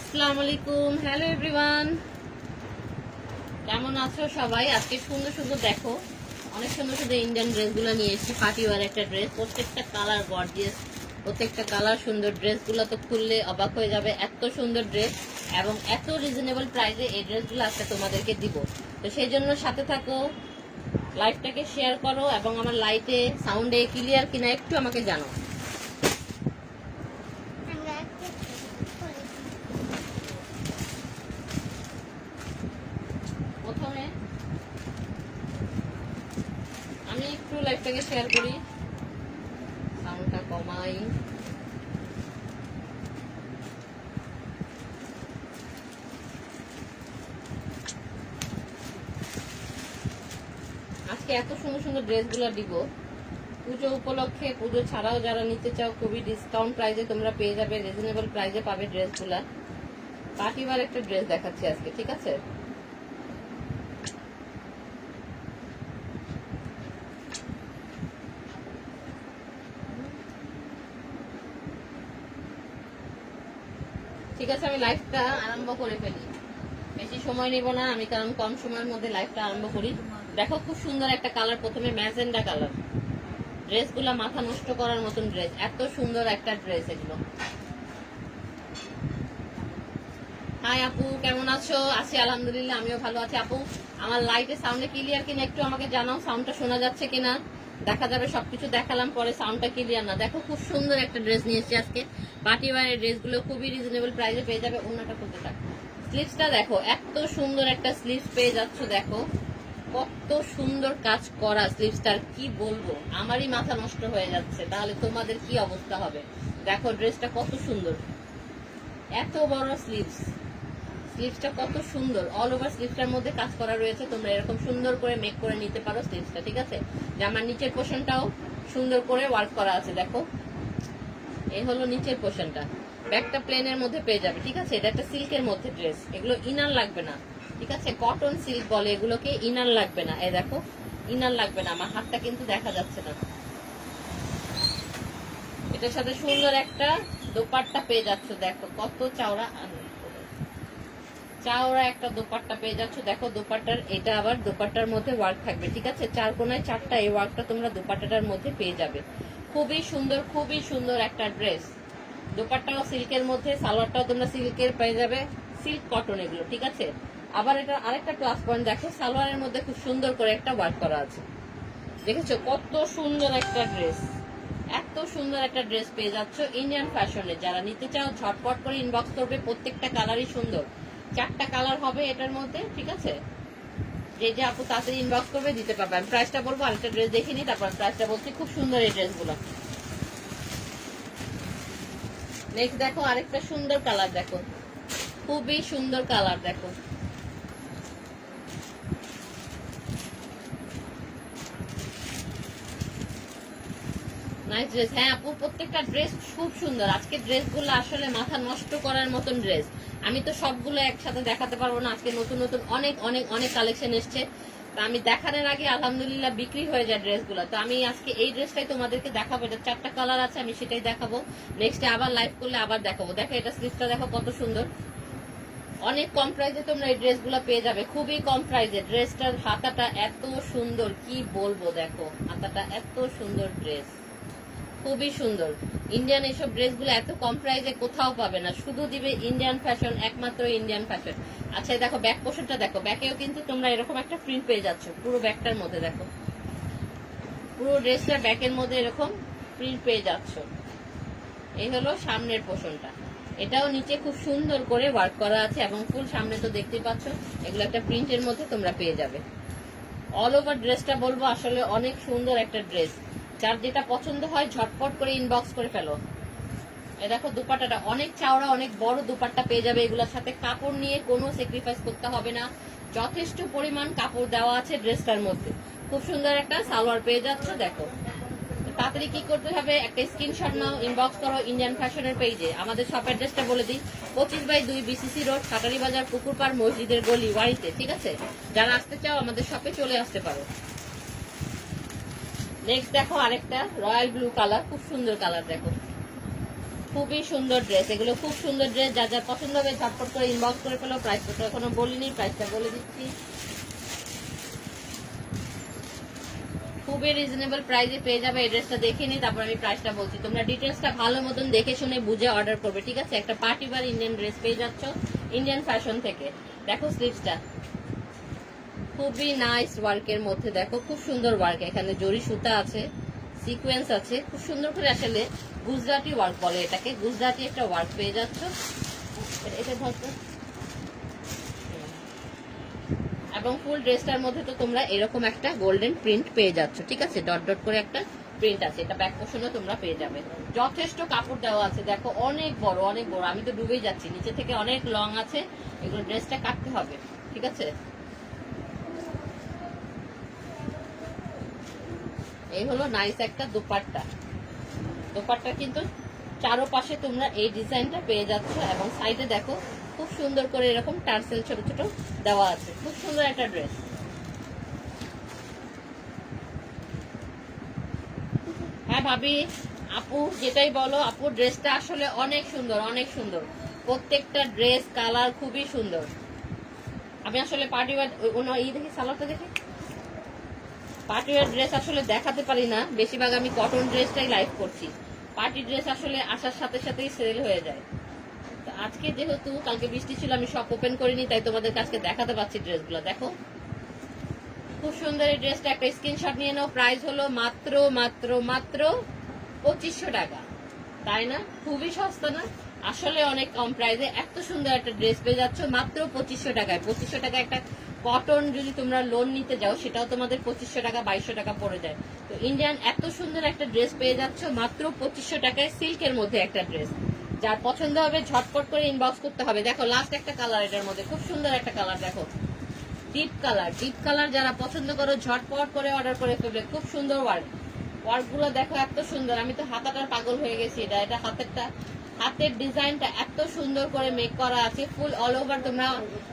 আসসালামু আলাইকুম, hello everyone, কেমন আছো সবাই? আজকে সুন্দর সুন্দর দেখো, অনেক সুন্দর সুন্দর ইন্ডিয়ান ড্রেসগুলো নিয়ে এসেছি। পার্টি ওয়ার একটা ড্রেস, প্রত্যেকটা কালার গর্জিয়াস, প্রত্যেকটা কালার সুন্দর। ড্রেসগুলো তো খুললে অবাক হয়ে যাবে, এত সুন্দর ড্রেস এবং এত রিজনেবল প্রাইসে এই ড্রেসগুলো আজকে তোমাদেরকে দিব। তো সেই জন্য সাথে থাকো, লাইভটাকে শেয়ার করো এবং আমার লাইটে সাউন্ডে ক্লিয়ার কিনা একটু আমাকে জানো। প্রথমে আমি একটু লাইভটাকে শেয়ার করি, সাউন্ডটা কমাই। আজকে এত সুন্দর সুন্দর ড্রেসগুলো দিব পুজো উপলক্ষে। পুজো ছাড়াও যারা নিতে চাও খুবই ডিসকাউন্ট প্রাইসে তোমরা পেয়ে যাবে, রিজনেবল প্রাইসে পাবে ড্রেসগুলা। পার্টিবার একটা ড্রেস দেখাচ্ছি আজকে, ঠিক আছে? ঠিক আছে, আমি লাইভটা আরম্ভ করে ফেলি, বেশি সময় নিব না আমি, কারণ কম সময়ের মধ্যে লাইভটা আরম্ভ করি। দেখো খুব সুন্দর একটা কালার, প্রথমে ম্যাজেন্ডা কালার। ড্রেসগুলা মাথা নষ্ট করার মতন ড্রেস, এত সুন্দর একটা ড্রেস এগুলো। হাই আপু, কেমন আছো? আছি আলহামদুলিল্লাহ, আমিও ভালো আছি। আপু আমার লাইটে সাউন্ডে ক্লিয়ার কিনা একটু আমাকে জানাও, সাউন্ডটা শোনা যাচ্ছে কিনা। দেখা যাবে সবকিছু দেখালাম পরে সাউন্ডটা ক্লিয়ার না। দেখো খুব সুন্দর একটা ড্রেস নিয়েছি আজকে, পার্টি ওয়্যারের ড্রেসগুলো খুবই রিজনেবল প্রাইসে পেয়ে যাবে। অন্যটা করতে থাক, স্লিভসটা দেখো, এত সুন্দর একটা স্লিভস পেয়ে যাচ্ছ। দেখো কত সুন্দর কাজ করা স্লিভসটার, কি বলবো, আমারই মাথা নষ্ট হয়ে যাচ্ছে, তাহলে তোমাদের কি অবস্থা হবে। দেখো ড্রেসটা কত সুন্দর, এত বড় স্লিভস, স্লিভসটা কত সুন্দর, অল ওভার স্লিভসটার মধ্যে কাজ করা রয়েছে। তোমরা এরকম সুন্দর করে মেক করে নিতে পারো স্লিভসটা, ঠিক আছে? জামার নিচের পোর্শনটাও সুন্দর করে ওয়ার্ক করা আছে। দেখো এই হলো নিচের পোর্শনটা, ব্যাকটা প্লেনের মধ্যে পেয়ে যাবে, ঠিক আছে? এটা একটা সিল্কের মধ্যে ড্রেস, এগুলো ইনার লাগবে না, ঠিক আছে? কটন সিল্ক বলে এগুলোকে, ইনার লাগবে না। এই দেখো ইনার লাগবে না, আমার হাতটা কিন্তু দেখা যাচ্ছে না। এটার সাথে সুন্দর একটা দোপাট্টা পেয়ে যাচ্ছ, দেখো কত চওড়া চওড়া একটা দোপাট্টা পেয়ে যাচ্ছ। দেখো দোপাট্টার, এটা আবার দোপাট্টার মধ্যে ওয়ার্ক থাকবে, ঠিক আছে? চার কোনায় চারটা এই ওয়ার্কটা তোমরা দোপাট্টাটার মধ্যে পেয়ে যাবে। খুবই সুন্দর, খুবই সুন্দর একটা ড্রেস। দোপাট্টাও সিল্কের মধ্যে, সালোয়ারটাও তোমরা সিল্কের পেয়ে যাবে, সিল্ক কটন এগুলো, ঠিক আছে? আবার এটা আরেকটা প্লাস পয়েন্ট, দেখো সালোয়ারের মধ্যে খুব সুন্দর করে একটা ওয়ার্ক করা আছে। দেখেছো কত সুন্দর একটা ড্রেস, এত সুন্দর একটা ড্রেস পেয়ে যাচ্ছ ইন্ডিয়ান ফ্যাশনে। যারা নিতে চাও ঝটপট করে ইনবক্স করবে, প্রত্যেকটা কালারই সুন্দর, চারটা কালার হবে এটার মধ্যে, ঠিক আছে? যে যে আপু তাড়াতাড়ি ইনবক্স করবে দিতে পারবে। আমি প্রাইসটা বলবো, আরেকটা ড্রেস দেখে নিই তারপর প্রাইসটা বলছি। খুব সুন্দর এই ড্রেসগুলো। নেক্সট দেখো আরেকটা সুন্দর কালার, দেখো খুবই সুন্দর কালার, দেখো নাইস ড্রেস। হ্যাঁ আপু প্রত্যেকটা ড্রেস খুব সুন্দর। আজকে ড্রেসগুলো আসলে মাথা নষ্ট করার মতন ড্রেস, আমি তো সবগুলো একসাথে দেখাতে পারবো না। আজকে নতুন নতুন অনেক অনেক অনেক কালেকশন এসছে, তা আমি দেখানোর আগে আলহামদুলিল্লাহ বিক্রি হয়ে যায় ড্রেসগুলো। তো আমি আজকে এই ড্রেসটাই তোমাদেরকে দেখাবো, এটা চারটা কালার আছে, আমি সেটাই দেখাবো। নেক্সটে আবার লাইভ করলে আবার দেখাবো। দেখো এটা স্লিভসটা দেখো কত সুন্দর, অনেক কম প্রাইসে তোমরা এই ড্রেসগুলো পেয়ে যাবে, খুবই কম প্রাইসে। ড্রেসটার হাতাটা এত সুন্দর, কি বলবো, দেখো হাতাটা এত সুন্দর, ড্রেস খুবই সুন্দর। ইন্ডিয়ান এইসব ড্রেসগুলো এত কম প্রাইসে কোথাও পাবে না, শুধু দিবে ইন্ডিয়ান ফ্যাশন, একমাত্র ইন্ডিয়ান ফ্যাশন। আচ্ছা দেখো ব্যাক পোর্শনটা দেখো, ব্যাকেও কিন্তু তোমরা এরকম একটা প্রিন্ট পেয়ে যাচ্ছ পুরো ব্যাকটার মধ্যে। দেখো পুরো ড্রেসটা ব্যাকের মধ্যে এরকম প্রিন্ট পেয়ে যাচ্ছ। এই হলো সামনের পোর্শনটা, এটাও নিচে খুব সুন্দর করে ওয়ার্ক করা আছে এবং ফুল সামনে তো দেখতেই পাচ্ছ, এগুলো একটা প্রিন্টের মধ্যে তোমরা পেয়ে যাবে। অল ওভার ড্রেসটা বলবো আসলে অনেক সুন্দর একটা ড্রেস, যার যেটা পছন্দ হয় ঝটপট করে ইনবক্স করে ফেলো। এ দেখো দুপাট্টাটা অনেক চওড়া, অনেক বড় দুপাট্টা পেয়ে যাবে। এগুলোর সাথে কাপড় নিয়ে কোনো স্যাক্রিফাইস করতে হবে না, যথেষ্ট পরিমাণ কাপড় দেওয়া আছে ড্রেসটার মধ্যে। খুব সুন্দর একটা সালোয়ার পেয়ে যাচ্ছ। দেখো তাড়াতাড়ি কি করতে হবে, একটা স্ক্রিনশট নাও, ইনবক্স করো ইন্ডিয়ান ফ্যাশনের পেজে। আমাদের শপ অ্যাড্রেসটা বলে দিই, 25/2 বিসিসি রোড, কাটারি বাজার, পুকুরপাড়, মসজিদের গলি, ওয়ারিতে, ঠিক আছে? যারা আসতে চাও আমাদের শপে চলে আসতে পারো। নেক্সট দেখো আরেকটা রয়্যাল ব্লু কালার, খুব সুন্দর কালার, দেখো খুবই সুন্দর ড্রেস, এগুলো খুব সুন্দর ড্রেস। যা যা পছন্দ হবে ঝটপট করে ইনবক্স করে ফেলো। প্রাইসটা তো এখনো বলিনি, প্রাইসটা বলে দিচ্ছি। খুবই রিজনেবল প্রাইসে পেয়ে যাবে। এই ড্রেসটা দেখে নিই, তারপর আমি প্রাইসটা বলছি। তোমরা ডিটেলসটা ভালো মতন দেখে শুনে বুঝে অর্ডার করবে, ঠিক আছে? একটা পার্টি বার ইন্ডিয়ান ড্রেস পেয়ে যাচ্ছ ইন্ডিয়ান ফ্যাশন থেকে। দেখো স্লিভসটা খুবই নাইস ওয়ার্কের মধ্যে, দেখো খুব সুন্দর ওয়ার্ক। এখানে জরি সুতা আছে, সিকোয়েন্স আছে, খুব সুন্দর করে। আসলে গুজরাটি ওয়ার্ক বলে এটাকে, গুজরাটি একটা ওয়ার্ক পেয়ে যাচ্ছ। এটা ধরো, এবং ফুল ড্রেসটার মধ্যে তো তোমরা এরকম একটা গোল্ডেন প্রিন্ট পেয়ে যাচ্ছ, ঠিক আছে? ডট ডট করে একটা প্রিন্ট আছে। এটা ব্যাক পোর্শনও তোমরা পেয়ে যাবে। যথেষ্ট কাপড় দেওয়া আছে, দেখো অনেক বড় অনেক বড়। আমি তো ডুবেই যাচ্ছি, নিচে থেকে অনেক লং আছে। এগুলো ড্রেসটা কাটতে হবে, ঠিক আছে? এই হলো নাইস একটা দোপাট্টা। দোপাট্টা কিন্তু চারোপাশে তোমরা এই ডিজাইনটা পেয়ে যাচ্ছ, এবং সাইডে দেখো খুব সুন্দর করে এরকম টার্সেল ছোট ছোট দেওয়া আছে। খুব সুন্দর একটা ড্রেস। হ্যাঁ ভাবি, আপু যেটাই বলো, আপু ড্রেসটা আসলে অনেক সুন্দর, অনেক সুন্দর। প্রত্যেকটা ড্রেস কালার খুবই সুন্দর। আমি আসলে পার্টি ওয়ার দেখি, সালোয়ারটা দেখি। পার্টি ওয়ার ড্রেস আসলে দেখাতে পারি না, বেশিরভাগ আমি কটন ড্রেসটাই লাইভ করছি। পার্টি ড্রেস আসলে আসার সাথে সাথেই সেল হয়ে যায়। তো আজকে যেহেতু কালকে বৃষ্টি ছিল, আমি সব ওপেন করিনি, তাই তোমাদের কাছে দেখাতে পাচ্ছি ড্রেসগুলো। দেখো খুব সুন্দর এই ড্রেসটা, একটা স্ক্রিনশট নিয়ে নাও। প্রাইস হলো মাত্র মাত্র মাত্র 2500 টাকা, তাই না? খুবই সস্তা না? আসলে অনেক কম প্রাইসে এত সুন্দর একটা ড্রেস পেয়ে যাচ্ছ মাত্র 2500 টাকায়। 2500 টাকা একটা কটন যদি তোমরা লোন নিতে যাও, সেটাও তোমাদের 2500 টাকা 2200 টাকা পড়ে যায়। তো ইন্ডিয়ান এত সুন্দর একটা ড্রেস পেয়ে যাচ্ছ মাত্র 2500 টাকায়, সিল্কের মধ্যে একটা ড্রেস। যার পছন্দ হবে ঝটপট করে ইনবক্স করতে হবে। দেখো লাস্ট একটা কালার, এটার মধ্যে খুব সুন্দর একটা কালার, দেখো ডিপ কালার। ডিপ কালার যারা পছন্দ করো ঝটপট করে অর্ডার করে ফেলবে। খুব সুন্দর ওয়ার্ক গুলো দেখো এত সুন্দর। আমি তো হাতাটার পাগল হয়ে গেছি। এটা হাতের ডিজাইনটা এত সুন্দর করে মেক করা আছে। ফুল অল ওভার তোমরা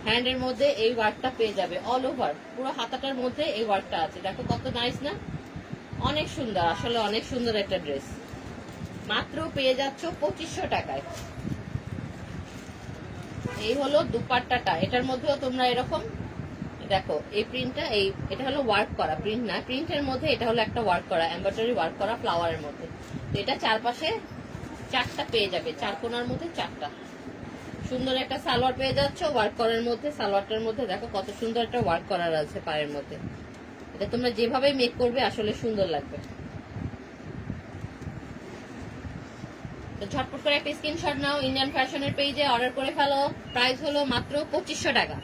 হ্যান্ডের মধ্যে এই ওয়ার্কটা পেয়ে যাবে। অল ওভার পুরো হাতাটার মধ্যে এই ওয়ার্কটা আছে। দেখো কত নাইস না? অনেক সুন্দর, আসলে অনেক সুন্দর একটা ড্রেস। মাত্র পেয়ে যাচ্ছ 2500 টাকায়। এই হলো দুপাট্টাটা। এটার মধ্যেও তোমরা এরকম দেখো এই প্রিন্টটা, এটা হলো ওয়ার্ক করা প্রিন্ট না, প্রিন্টের মধ্যে এটা হলো একটা ওয়ার্ক করা, এমব্রয়ডারি ওয়ার্ক করা ফ্লাওয়ারের মধ্যে। তো এটা চারপাশে চারটা পেয়ে যাবে, চার কোণার মধ্যে চারটা। সুন্দর একটা সালোয়ার পেয়ে যাচ্ছ ওয়ার্ক করার মধ্যে। সালোয়ারটার মধ্যে দেখো কত সুন্দর একটা ওয়ার্ক করার আছে পায়ের মধ্যে। এটা তোমরা যেভাবে মেক করবে আসলে সুন্দর লাগবে। তো ঝটপট করে একটা স্ক্রিনশট নাও, ইন্ডিয়ান ফ্যাশনের পেজে অর্ডার করে ফেলো। প্রাইস হলো মাত্র 2500 টাকা।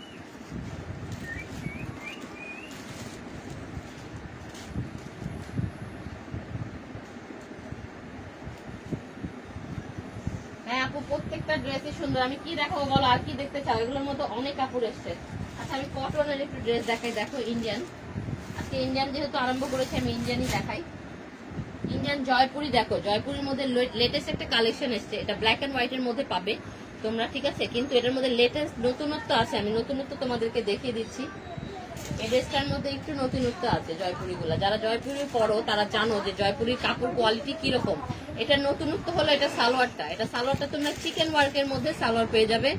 হ্যাঁ আপু, প্রত্যেকটা ড্রেসই সুন্দর। আমি কি দেখাবো বলো, আর কি দেখতে চাও? এগুলোর মধ্যে অনেক কাপড় এসছে। আচ্ছা আমি কটনের একটু ড্রেস দেখাই। দেখো ইন্ডিয়ান, আজকে ইন্ডিয়ান যেহেতু আরম্ভ করেছি, আমি ইন্ডিয়ানই দেখাই। ইন্ডিয়ান জয়পুরি, দেখো জয়পুরের মধ্যে লেটেস্ট একটা কালেকশন এসছে। এটা ব্ল্যাক এন্ড হোয়াইট এর মধ্যে পাবে তোমরা, ঠিক আছে? কিন্তু এটার মধ্যে লেটেস্ট নতুনত্ব আছে, আমি নতুনত্ব তোমাদেরকে দেখিয়ে দিচ্ছি। এই ড্রেসটার মধ্যে একটু নতুনত্ব আছে। জয়পুরি গুলা যারা জয়পুরি পরো তারা জানো যে জয়পুরির কাপড় কোয়ালিটি কিরকম। এটা নতুনত্ব হলো এটা সালোয়ারটা। এটা সালোয়ারটা তোমরা চিকেন ওয়ার্কের মধ্যে সালোয়ার পেয়ে যাবে।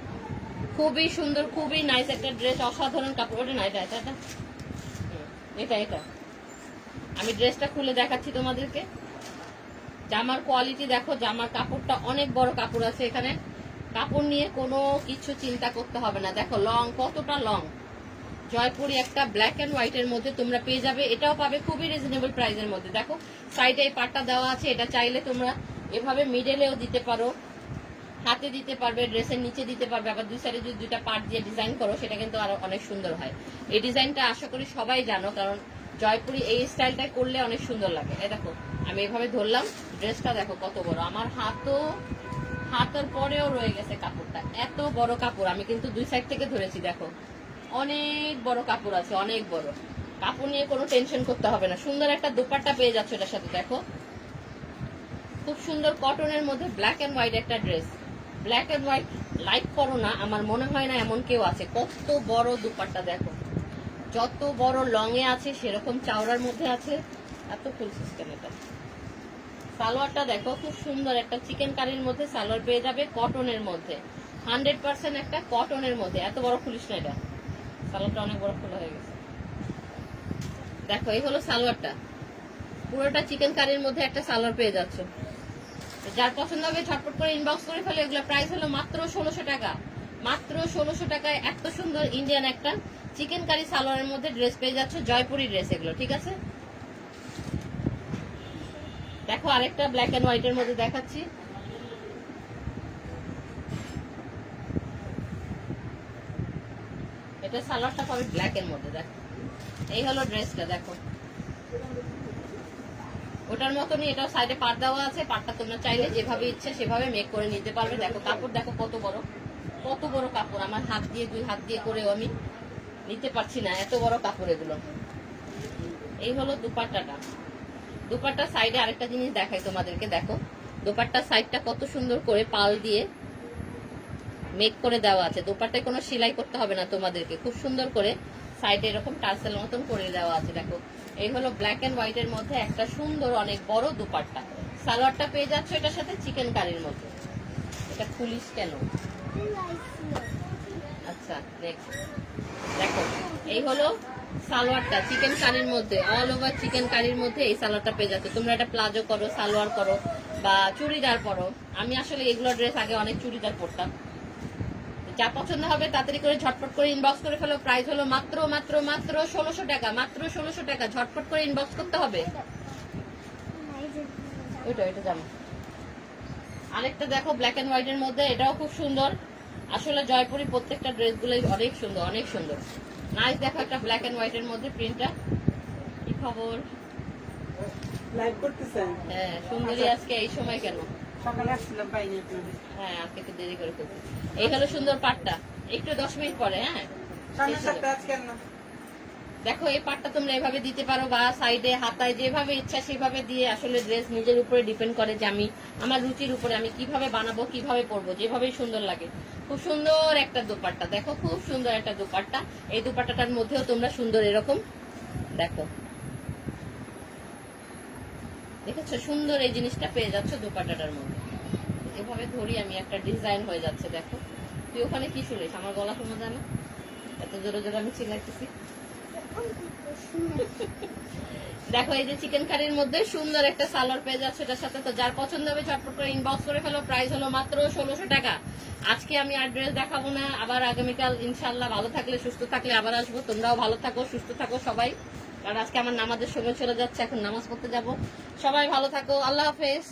খুবই সুন্দর, খুবই নাইস একটা ড্রেস, অসাধারণ কাপড়। ওটা না, এটা আমি ড্রেসটা খুলে দেখাচ্ছি তোমাদেরকে। জামার কোয়ালিটি দেখো, জামার কাপড়টা অনেক বড় কাপড় আছে এখানে। কাপড় নিয়ে কোনো কিছু চিন্তা করতে হবে না। দেখো লং কতটা লং। জয়পুরি একটা ব্ল্যাক এন্ড হোয়াইট এর মধ্যে তোমরা পেয়ে যাবে। এটাও পাবে খুবই রিজনেবল প্রাইসের মধ্যে। দেখো সাইডে এই পাটটা দেওয়া আছে, এটা চাইলে তোমরা এভাবে মিডলেও দিতে পারো, হাতে দিতে পারবে, ড্রেসের নিচে দিতে পারবে। আবার দুই সাইডে যদি দুইটা পার্ট দিয়ে ডিজাইন করো সেটা কিন্তু আরো অনেক সুন্দর হয়। এই ডিজাইনটা আশা করি সবাই জানো, কারণ জয়পুরি এই স্টাইলটা করলে অনেক সুন্দর লাগে। এই দেখো আমি এভাবে ধরলাম, ড্রেসটা দেখো কত বড়। আমার হাতের পরেও রয়ে গেছে কাপড়টা, এত বড় কাপড়। আমি কিন্তু দুই সাইড থেকে ধরেছি, দেখো অনেক বড় কাপড় আছে, অনেক বড়। কাপড় নিয়ে কোনো টেনশন করতে হবে না। সুন্দর একটা দোপাট্টা পেয়ে যাচ্ছে এটার সাথে। দেখো খুব সুন্দর কটনের মধ্যে ব্ল্যাক এন্ড হোয়াইট একটা dress. Black and white like করো না, আমার মনে হয় না এমন কেউ আছে। কত বড় দোপাট্টা দেখো, যত বড় লং এ আছে সেরকম চাওড়ার মধ্যে আছে। এত ফুল সিস্টেম। এটা সালোয়ারটা দেখো খুব সুন্দর একটা চিকেন কারির মধ্যে সালোয়ার পেয়ে যাবে, কটনের মধ্যে 100% একটা কটনের মধ্যে। এত বড় খুলিস না, এটা সালোয়ারটা অনেক বড় খোলা হয়ে গেছে। দেখো এই হলো সালোয়ারটা, পুরোটা চিকেন কারির মধ্যে একটা সালোয়ার পেয়ে যাচ্ছ। যার পছন্দ হবে ঝটপট করে ইনবক্স করে ফেলে। এগুলো প্রাইস হলো মাত্র 1600 টাকা, মাত্র 1600 টাকায় এত সুন্দর ইন্ডিয়ান একটা চিকেন কারি সালোয়ারের মধ্যে ড্রেস পেয়ে যাচ্ছ, জয়পুরি ড্রেস এগুলো, ঠিক আছে। দেখো আরেকটা ব্ল্যাক এন্ড হোয়াইটের মধ্যে দেখাচ্ছি। এটা সালোয়ারটা পাবে ব্ল্যাক এর মধ্যে। দেখো এই হলো ড্রেসটা, দেখো ওটার মতনই এটাও সাইডে পাট দেওয়া আছে। পাটটা তোমরা চাইলে যেভাবে ইচ্ছে সেভাবে মেক করে নিতে পারবে। দেখো কাপড় দেখো কত বড়, কত বড় কাপড়। আমার হাত দিয়ে, 2 হাত দিয়ে করেও আমি নিতে পারছি না, এত বড় কাপড় এগুলো। এই হলো দুপাট্টাটা। দুপাট্টার সাইডে আরেকটা জিনিস দেখাই তোমাদেরকে। দেখো দুপাট্টার সাইডটা কত সুন্দর করে পাল দিয়ে মেক করে দেওয়া আছে। দুপাট্টায় কোনো সেলাই করতে হবে না তোমাদেরকে, খুব সুন্দর করে সাইডে এরকম টার্সেল মতন করে দেওয়া আছে। দেখো এই হলো ব্ল্যাক এন্ড হোয়াইট এর মধ্যে একটা সুন্দর অনেক বড় দুপাট্টা। সালোয়ারটা পেয়ে যাচ্ছ এটার সাথে চিকেন কারির মধ্যে। এটা খুলিস কেন? আচ্ছা নেক্সট দেখো এই হলো সালোয়ারটা চিকেন কারির মধ্যে, অল ওভার চিকেন কারির মধ্যে এই সালোয়ারটা পেয়ে যাচ্ছে। তোমরা এটা প্লাজো করো, সালোয়ার করো বা চুড়িদার পরো। আমি আসলে এগুলো ড্রেস আগে অনেক চুড়িদার পরতাম। যা পছন্দ হবে তাড়াতাড়ি করে ঝটপট করে ইনবক্স করে ফেলো। প্রাইস হলো মাত্র মাত্র মাত্র 1600 টাকা, মাত্র 1600 টাকা। ঝটপট করে ইনবক্স করতে হবে। ওইটা ওইটা জামা। আরেকটা দেখো ব্ল্যাক এন্ড হোয়াইট এর মধ্যে, এটাও খুব সুন্দর। আসলে জয়পুরি প্রত্যেকটা ড্রেসগুলোই অনেক সুন্দর, অনেক সুন্দর। নাইস। দেখো একটা ব্ল্যাক এন্ড হোয়াইট এর মধ্যে প্রিন্টটা। কি খবর? লাইভ করতেছেন? হ্যাঁ সুন্দরী আজকে এই সময় কেন? সকালে আসছিলাম, পাইনি আপনাদের। হ্যাঁ আজকে একটু দেরি করে ফেলছি। এই হলো সুন্দর পাটটা, একটু 10 মিনিট পরে। হ্যাঁ সামনে সাথে আজকে না। দেখো এই পাটটা তোমরা এভাবে দিতে পারো বা সাইডে হাতায় যেভাবে ইচ্ছা সেভাবে দিয়ে। আসলে ড্রেস নিজের উপরে ডিপেন্ড করে যে আমি আমার রুচির উপরে আমি কিভাবে বানাবো, কিভাবে পরবো, যেভাবে সুন্দর লাগে। খুব সুন্দর একটা দোপাট্টা, দেখো খুব সুন্দর একটা দোপাট্টা। এই দোপাট্টাটার মধ্যেও তোমরা সুন্দর এরকম দেখো, দেখেছো সুন্দর এই জিনিসটা পেয়ে যাচ্ছ দোপাট্টাটার মধ্যে। এভাবে ধরি আমি, একটা ডিজাইন হয়ে যাচ্ছে। দেখো তুই ওখানে কি শুনিস? আমার গলা শোনা যায় না, এত জোরে জোরে আমি চিল্লাইতেছি। দেখো এই যে চিকেন কারির মধ্যে সুন্দর একটা সালোয়ার পেয়ে যাচ্ছে এটার সাথে। তো যার পছন্দ হবে ঝটপট করে ইনবক্স করে ফেলো। প্রাইস হলো মাত্র 1600 টাকা। আজকে আমি আর ড্রেস দেখাবো না, আবার আগামীকাল ইনশাল্লাহ ভালো থাকলে সুস্থ থাকলে আবার আসবো। তোমরাও ভালো থাকো, সুস্থ থাকো সবাই। কারণ আজকে আমার নামাজের সময় চলে যাচ্ছে, এখন নামাজ পড়তে যাব। সবাই ভালো থাকো, আল্লাহ হাফেজ।